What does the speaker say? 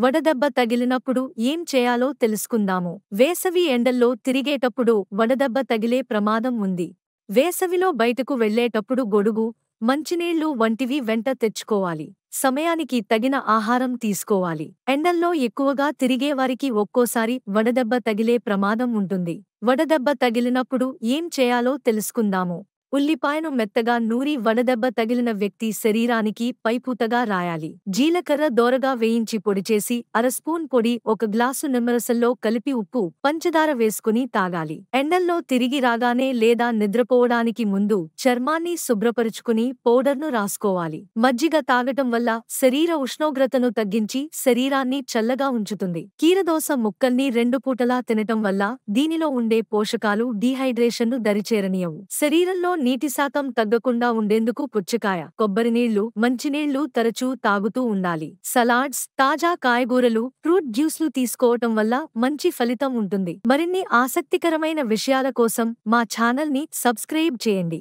వడదెబ్బ తగిలినప్పుడు ఏం చేయాలో తెలుసుకుందాము. వేసవి ఎండల్లో తిరిగేటప్పుడు వడదెబ్బ తగిలే ప్రమాదం ఉంది. వేసవిలో బయటకు వెళ్ళేటప్పుడు గొడుగు, మంచినీళ్లు వంటివి వెంట తెచ్చుకోవాలి. సమయానికి తగిన ఆహారం తీసుకోవాలి. ఎండల్లో ఎక్కువగా తిరిగేవారికి ఒక్కోసారి వడదెబ్బ తగిలే ప్రమాదం ఉంటుంది. వడదెబ్బ తగిలినప్పుడు ఏం చేయాలో తెలుసుకుందాము. ఉల్లిపాయను మెత్తగా నూరి వడదెబ్బ తగిలిన వ్యక్తి శరీరానికి పైపూతగా రాయాలి. జీలకర్ర దోరగా వేయించి పొడిచేసి అరస్పూన్ పొడి 1 గ్లాసు నిమ్మరసంలో కలిపి ఉప్పు, పంచదార వేసుకుని తాగాలి. ఎండల్లో తిరిగి రాగానే లేదా నిద్రపోవడానికి ముందు చర్మాన్ని శుభ్రపరుచుకుని పౌడర్ను రాసుకోవాలి. మజ్జిగ తాగటం వల్ల శరీర ఉష్ణోగ్రతను తగ్గించి శరీరాన్ని చల్లగా ఉంచుతుంది. కీరదోస ముక్కల్ని 2 పూటలా తినటం వల్ల దీనిలో ఉండే పోషకాలు డీహైడ్రేషన్ను దరిచేరనీయవు. శరీరంలో నీటి శాతం తగ్గకుండా ఉండేందుకు పుచ్చకాయ, కొబ్బరినీళ్లు, మంచినీళ్లు తరచూ తాగుతూ ఉండాలి. సలాడ్స్, తాజా కాయగూరలు, ఫ్రూట్ జ్యూస్లు తీసుకోవటం వల్ల మంచి ఫలితం ఉంటుంది. మరిన్ని ఆసక్తికరమైన విషయాల కోసం మా ఛానల్ని సబ్స్క్రైబ్ చేయండి.